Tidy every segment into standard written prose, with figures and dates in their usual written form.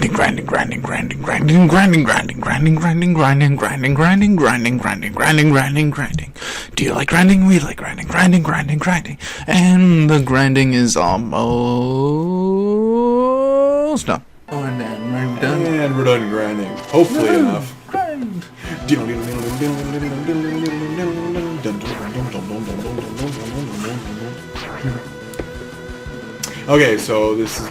grinding, grinding, grinding, grinding, grinding, grinding, grinding, grinding, grinding, grinding, grinding, grinding, grinding, grinding, grinding, grinding, grinding. Do you like grinding? We like grinding, grinding, grinding, grinding. And the grinding is almost done. Oh, and then we're done. And we're done grinding. Hopefully enough. Grind. Okay, so this is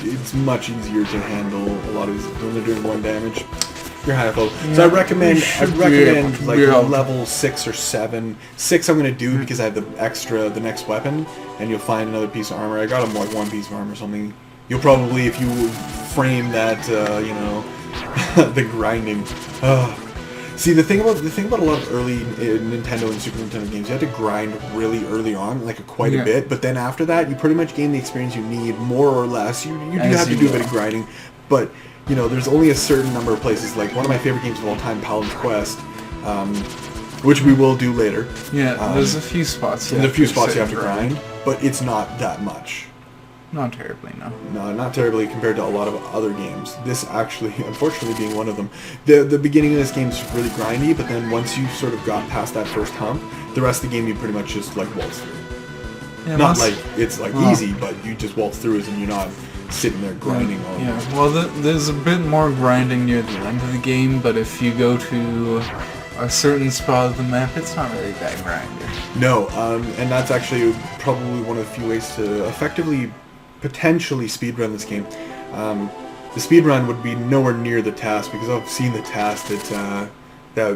it's much easier to handle a lot of these when they're doing 1 damage. You're high level. So I recommend like level 6 or 7. 6 I'm gonna do because I have the next weapon, and you'll find another piece of armor. I got like 1 piece of armor or something. You'll probably, if you frame that, the grinding. See, the thing about a lot of early Nintendo and Super Nintendo games, you have to grind really early on, like quite a bit. But then after that, you pretty much gain the experience you need, more or less. You do have to do a bit of grinding, but there's only a certain number of places. Like one of my favorite games of all time, Paladin's Quest, which we will do later. Yeah, there's a few spots. There's a few spots you have to grind, but it's not that much. Not terribly, no. No, not terribly compared to a lot of other games. This actually, unfortunately, being one of them. The beginning of this game is really grindy, but then once you sort of got past that first hump, the rest of the game you pretty much just like waltz through. Yeah, not like it's like easy, but you just waltz through it and you're not sitting there grinding all Yeah, well, there's a bit more grinding near the end of the game, but if you go to a certain spot of the map, it's not really that grindy. No, and that's actually probably one of the few ways to effectively potentially speedrun this game. The speedrun would be nowhere near the task because I've seen the task that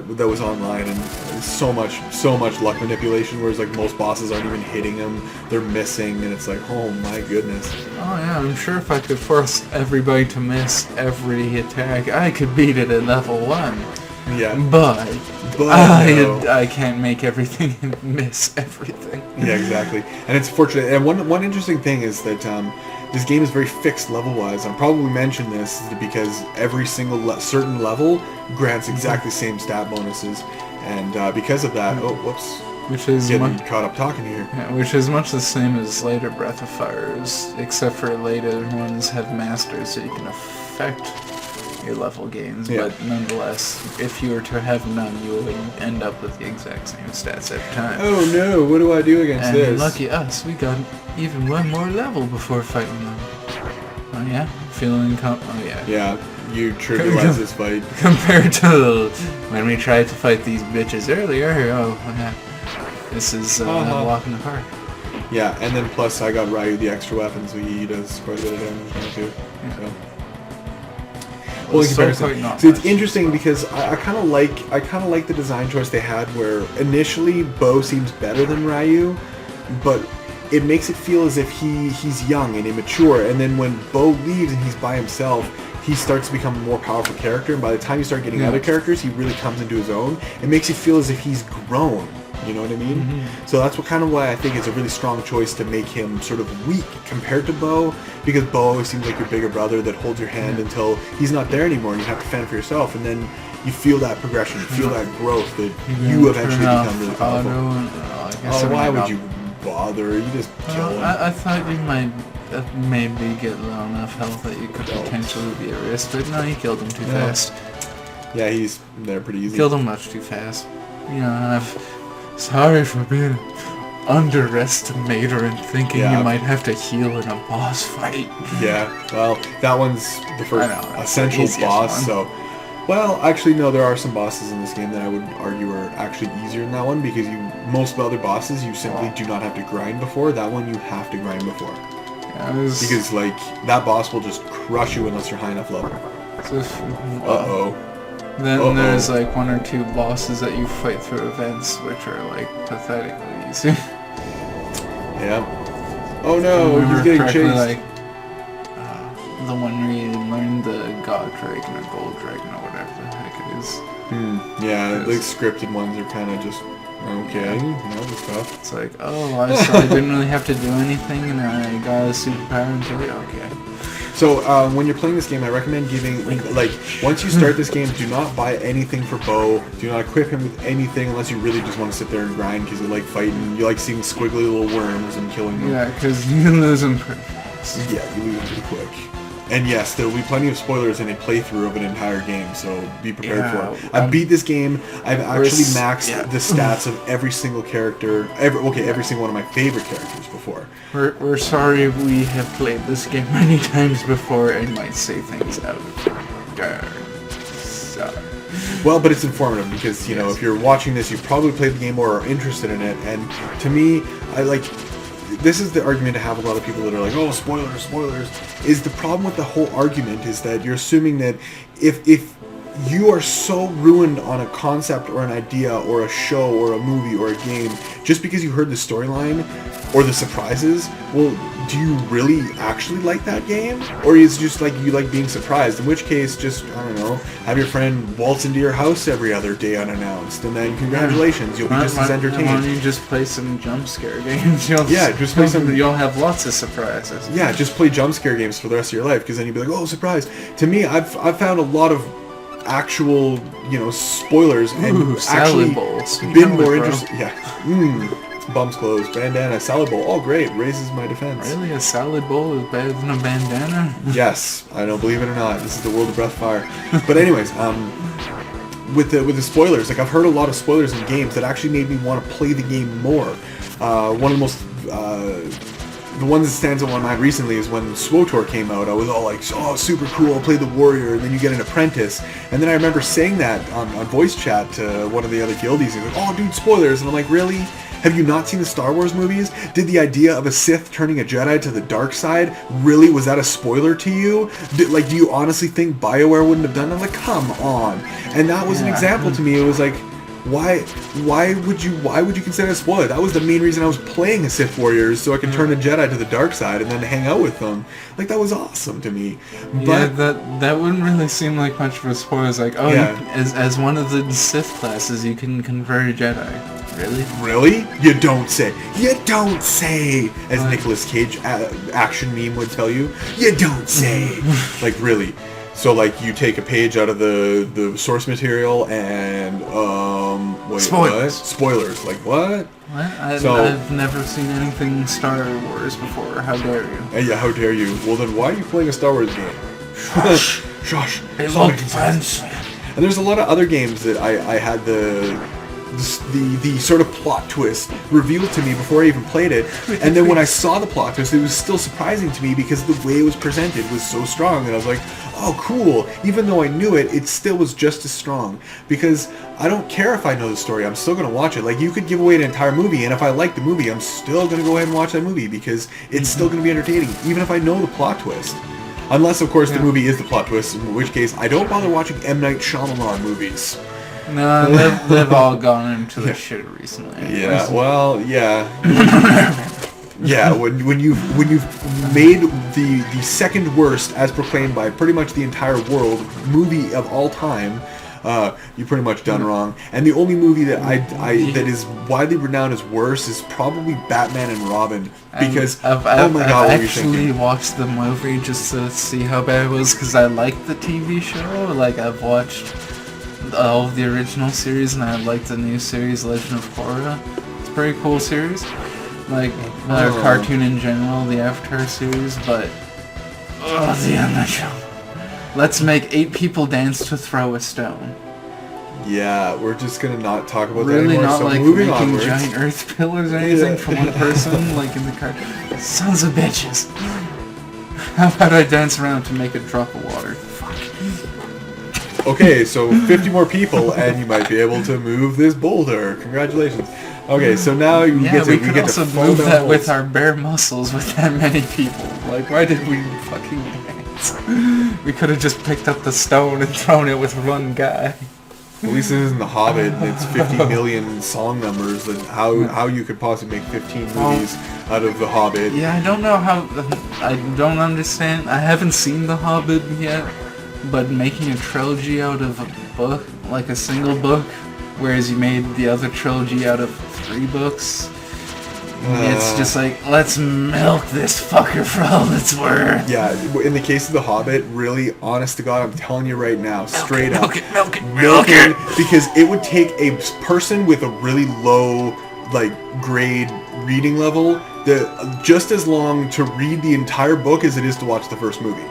was online, and so much luck manipulation. Whereas like most bosses aren't even hitting them; they're missing, and it's like, oh my goodness. Oh yeah, I'm sure if I could force everybody to miss every attack, I could beat it at level 1. Yeah, but I can't make everything miss everything. Yeah, exactly. And it's fortunate. And one interesting thing is that this game is very fixed level-wise. I'll probably mention this because every single certain level grants exactly the same stat bonuses, and because of that, which is getting caught up talking here. Yeah, which is much the same as later Breath of Fires, except for later ones have masters, so you can affect your level gains, but nonetheless, if you were to have none, you would end up with the exact same stats every time. Oh no, what do I do against this? And lucky us, we got even 1 more level before fighting them. Oh yeah? Yeah, you trivialize this fight. Compared to when we tried to fight these bitches earlier, this is a walk in the park. Yeah, and then plus I got Ryu the extra weapon, so he does quite a bit of damage now too. Yeah. So. Well, so it's interesting because I kind of like the design choice they had, where initially Bo seems better than Ryu, but it makes it feel as if he's young and immature, and then when Bo leaves and he's by himself, he starts to become a more powerful character, and by the time you start getting other characters, he really comes into his own. It makes you feel as if he's grown. You know what I mean? Mm-hmm. So that's why I think it's a really strong choice to make him sort of weak compared to Bo, because Bo always seems like your bigger brother that holds your hand until he's not there anymore and you have to fend for yourself, and then you feel that progression, you feel that growth that you eventually become really powerful. Why would you bother? You just kill him. I thought you might maybe get low enough health that you could potentially be at risk, but no, you killed him too fast. Yeah, he's there pretty easy. Killed him much too fast. Sorry for being underestimator and thinking you might have to heal in a boss fight. Yeah, well, that one's the first essential boss, so... Well, actually, no, there are some bosses in this game that I would argue are actually easier than that one, because most other bosses you simply do not have to grind before. That one you have to grind before. Yeah, because, like, that boss will just crush you unless you're high enough level. Uh-oh. Then there's like 1 or 2 bosses that you fight through events, which are like pathetically easy. Yeah. Oh no, he's getting chased. Like, the one where you learn the God Dragon or Gold Dragon or whatever the heck it is. Yeah, the scripted ones are kind of just okay. This stuff. It's like, so I didn't really have to do anything, and I got a superpower until okay. So when you're playing this game, I recommend giving, like, once you start this game, do not buy anything for Bo. Do not equip him with anything unless you really just want to sit there and grind because you like fighting. You like seeing squiggly little worms and killing them. Yeah, because you lose them pretty fast. Yeah, you lose them pretty quick. And yes, there will be plenty of spoilers in a playthrough of an entire game, so be prepared for it. I beat this game. I've actually maxed the stats of every single character, every single one of my favorite characters before. We're sorry we have played this game many times before and might say things out of turn. Sorry. Well, but it's informative because, you know, if you're watching this, you've probably played the game or are interested in it, and to me, this is the argument to have a lot of people that are like, oh, spoilers, spoilers, is the problem with the whole argument is that you're assuming that if you are so ruined on a concept or an idea or a show or a movie or a game just because you heard the storyline or the surprises, well, do you really actually like that game? Or is it just like you like being surprised? In which case, just, I don't know, have your friend waltz into your house every other day unannounced, and then congratulations, you'll be just as entertained. Why don't you just play some jump scare games? Just play some. You'll have lots of surprises. Yeah, just play jump scare games for the rest of your life, because then you'll be like, oh, surprise. To me, I've found a lot of actual, you know, spoilers and actually been more interested. Yeah. Bumps closed, bandana, salad bowl. Oh, great! Raises my defense. Really, a salad bowl is better than a bandana? Yes, I don't believe it or not. This is the world of Breath of Fire. But anyways, with the spoilers, like I've heard a lot of spoilers in games that actually made me want to play the game more. One of the most the one that stands out in my mind recently is when SWTOR came out. I was all like, oh, super cool, I'll play the warrior, and then you get an apprentice. And then I remember saying that on voice chat to one of the other guildies. He's like, oh, dude, spoilers. And I'm like, really? Have you not seen the Star Wars movies? Did the idea of a Sith turning a Jedi to the dark side, really, was that a spoiler to you? Do you honestly think BioWare wouldn't have done that? I'm like, come on. And that was an example to me. It was like, why would you consider it a spoiler? That was the main reason I was playing a Sith Warriors, so I could turn a Jedi to the dark side and then hang out with them. Like, that was awesome to me. But that wouldn't really seem like much of a spoiler. It's like, as one of the Sith classes, you can convert a Jedi. Really? Really? You don't say. You don't say, as Nicolas Cage action meme would tell you. You don't say. Like, really. So, like, you take a page out of the source material and, wait, spoilers. What? Spoilers. Like, what? What? I've never seen anything Star Wars before. How dare you? Yeah, how dare you? Well, then why are you playing a Star Wars game? Shush. They look fancy. And there's a lot of other games that I had the sort of plot twist revealed to me before I even played it, and then when I saw the plot twist, it was still surprising to me because the way it was presented was so strong, and I was like, oh, cool. Even though I knew it, it still was just as strong, because I don't care if I know the story, I'm still going to watch it. Like, you could give away an entire movie, and if I like the movie, I'm still going to go ahead and watch that movie, because it's still going to be entertaining, even if I know the plot twist. Unless, of course, the movie is the plot twist, in which case, I don't bother watching M. Night Shyamalan movies. No, they've all gone into the shit recently. Yeah, well, yeah. Yeah, when you've made the second worst, as proclaimed by pretty much the entire world, movie of all time, you're pretty much done wrong. And the only movie that that is widely renowned as worse is probably Batman and Robin, because I've actually watched the movie just to see how bad it was, because I liked the TV show. Like, I've watched all of the original series, and I like the new series, Legend of Korra. It's a pretty cool series. Like, cartoon in general, the Avatar series, but the other show. Let's make 8 people dance to throw a stone. Yeah, we're just gonna not talk about really that anymore. Not so like moving making onwards. Giant earth pillars or anything for one person, like in the cartoon. Sons of bitches. How about I dance around to make a drop of water? Fuck. Okay, so 50 more people, and you might be able to move this boulder. Congratulations. Okay, so now we get to move that with our bare muscles with that many people. Like, why did we fucking dance? We could have just picked up the stone and thrown it with one guy. At least it isn't The Hobbit, and it's 50 million song numbers, and how you could possibly make 15 movies out of The Hobbit. Yeah, I don't know how, I don't understand. I haven't seen The Hobbit yet, but making a trilogy out of a book, like a single book, whereas you made the other trilogy out of 3 books, it's just like, let's milk this fucker for all it's worth. Yeah, in the case of The Hobbit, really, honest to God, I'm telling you right now, straight up, milk it. Because it would take a person with a really low, like, grade reading level just as long to read the entire book as it is to watch the first movie.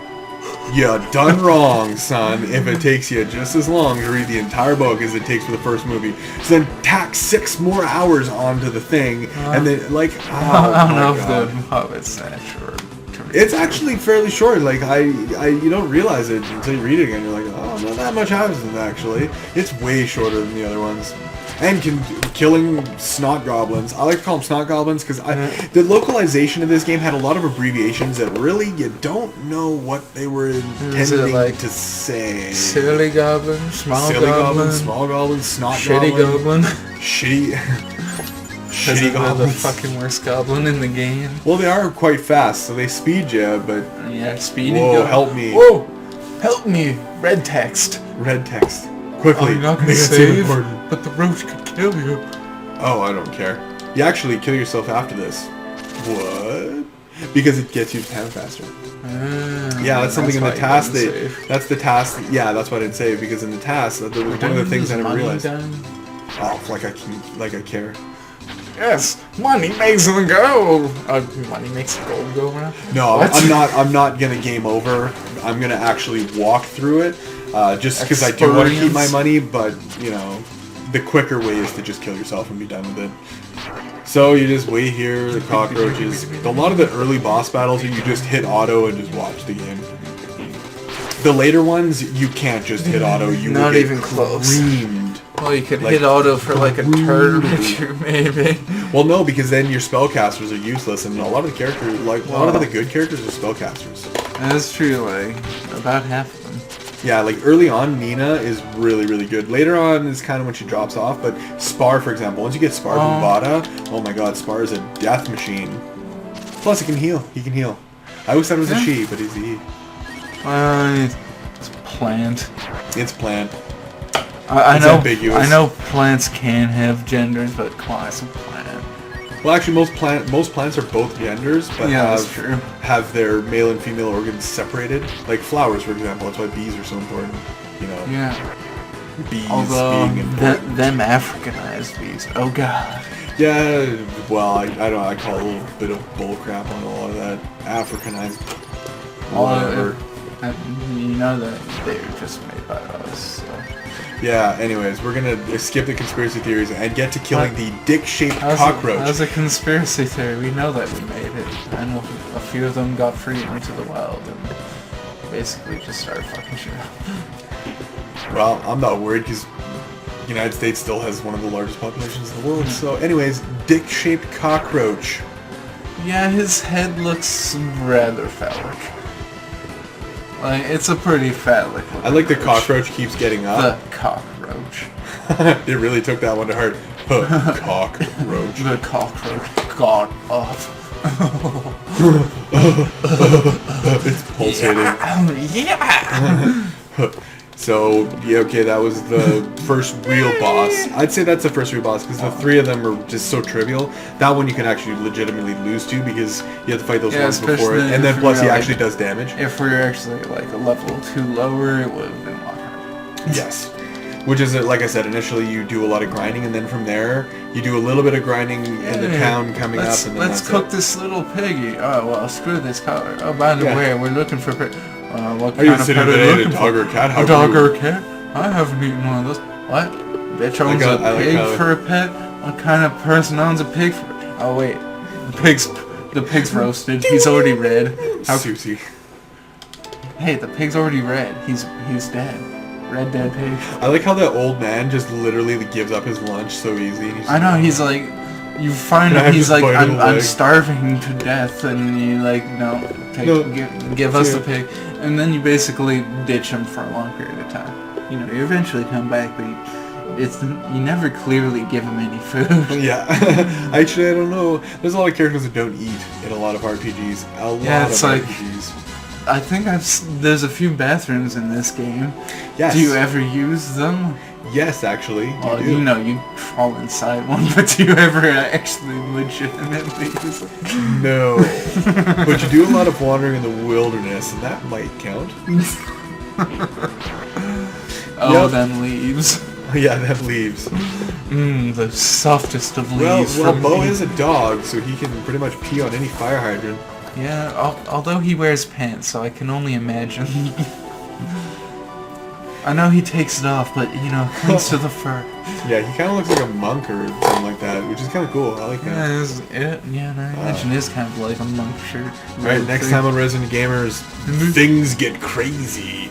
you done wrong, son, if it takes you just as long to read the entire book as it takes for the first movie. So then tack 6 more hours onto the thing, and then, like, I don't know if the Hobbit's that short. It's actually fairly short. Like, you don't realize it until you read it again. You're like, oh, not that much happens in it, actually. It's way shorter than the other ones. And killing snot goblins. I like to call them snot goblins because the localization of this game had a lot of abbreviations that really you don't know what they were intending to say. Silly goblin, small goblin, snot shitty goblin. Shitty goblin. The fucking worst goblin in the game. Well, they are quite fast, so they speed you, but... Yeah, speedy. Whoa, help me. Whoa! Help me! Red text. Red text. Quickly. I'm not gonna save, but the roach could kill you. Oh, I don't care. You actually kill yourself after this. What? Because it gets you to town faster. Yeah, that's something in the task. That's the task. Yeah, that's why I didn't save, because in the task, that was one of the things I never realized. Oh, like I care. Yes, money makes the gold. Money makes the gold go around. No, I'm not gonna game over. I'm gonna actually walk through it. Just because I do want to keep my money, but, you know, the quicker way is to just kill yourself and be done with it. So you just wait here, the cockroaches. A lot of the early boss battles, you just hit auto and just watch the game. The later ones, you can't just hit auto. You not even close. Reamed. Well, you could hit auto for like a turn or two, maybe. Well, no, because then your spellcasters are useless, and a lot of the characters, like a lot of the good characters, are spellcasters. That's true. Like about half of them. Yeah, like early on, Nina is really, really good. Later on is kind of when she drops off, but Spar, for example, once you get Spar Buvada, oh my god, Spar is a death machine. Plus, he can heal. I always thought it was a she, but he's a he. It's a plant. It's plant. I know plants can have genders, but come on, it's a plant. Well, actually, most plants are both genders, but have their male and female organs separated. Like flowers, for example. That's why bees are so important. You know. Yeah. Bees Although, being important. them Africanized bees. Oh god. Yeah. Well, I call a little bit of bullcrap on a lot of that Africanized. Whatever. You know that they're just made by us. So. Yeah, anyways, we're gonna skip the conspiracy theories and get to killing the dick-shaped cockroach. That was a conspiracy theory. We know that we made it. I know a few of them got free into the wild and basically just started fucking shit up. Well, I'm not worried because the United States still has one of the largest populations in the world. So anyways, dick-shaped cockroach. Yeah, his head looks rather phallic. Like, it's a pretty phallic looking I like the cockroach keeps getting up. The cockroach. It really took that one to heart. Cockroach. The cockroach got up. It's pulsating. Yeah! So, yeah, okay, that was the first real boss. I'd say that's the first real boss, because the 3 of them are just so trivial. That one you can actually legitimately lose to, because you have to fight those ones before it. And then plus he actually does damage. If we were actually like a level 2 lower, it would have been a lot harder. Yes. Which is, like I said, initially you do a lot of grinding, and then from there, you do a little bit of grinding in the town coming up, and then let's cook this little piggy. Oh, well, screw this color. Oh, by the way, we're looking for... what kind of pet are you looking for? A dog or a cat? A dog or a cat? I haven't eaten one of those. What? Bitch owns a pig for a pet? What kind of person owns a pig for... Oh, wait. The pig's roasted. He's already red. Susie. Hey, the pig's already red. He's dead. Red dead pig. I like how that old man just literally gives up his lunch so easy. I know, he's like... You find him, he's like, I'm starving to death, and you like, no, give us the pig. And then you basically ditch him for a long period of time. You know, you eventually come back, but you never clearly give him any food. Yeah. Actually, I don't know. There's a lot of characters that don't eat in a lot of RPGs. RPGs. I think there's a few bathrooms in this game. Yes. Do you ever use them? Yes, actually. Well, you know, you crawl inside one, but do you ever actually legitimately use it? No. But you do a lot of wandering in the wilderness, and that might count. Them leaves. Yeah, them leaves. The softest of leaves. Well, Bo is a dog, so he can pretty much pee on any fire hydrant. Yeah, although he wears pants, so I can only imagine. I know he takes it off, but, you know, it comes to the fur. Yeah, he kind of looks like a monk or something like that, which is kind of cool. I like that. Yeah, and I imagine it is kind of like a monk shirt. Alright, next time on Resident Gamers, things get crazy.